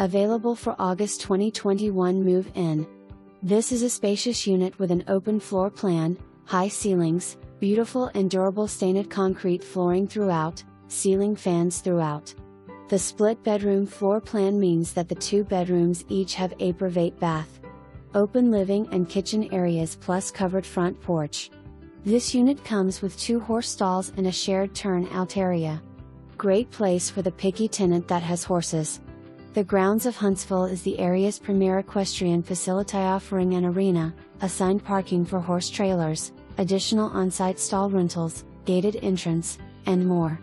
Available for August 2021 move-in. This is a spacious unit with an open floor plan, high ceilings, beautiful and durable stained concrete flooring throughout, ceiling fans throughout. The split bedroom floor plan means that the 2 bedrooms each have aprivate bath, open living and kitchen areas plus covered front porch. This unit comes with 2 horse stalls and a shared turn-out area. Great place for the picky tenant that has horses. The Grounds of Huntsville is the area's premier equestrian facility, offering an arena, assigned parking for horse trailers, additional on-site stall rentals, gated entrance, and more.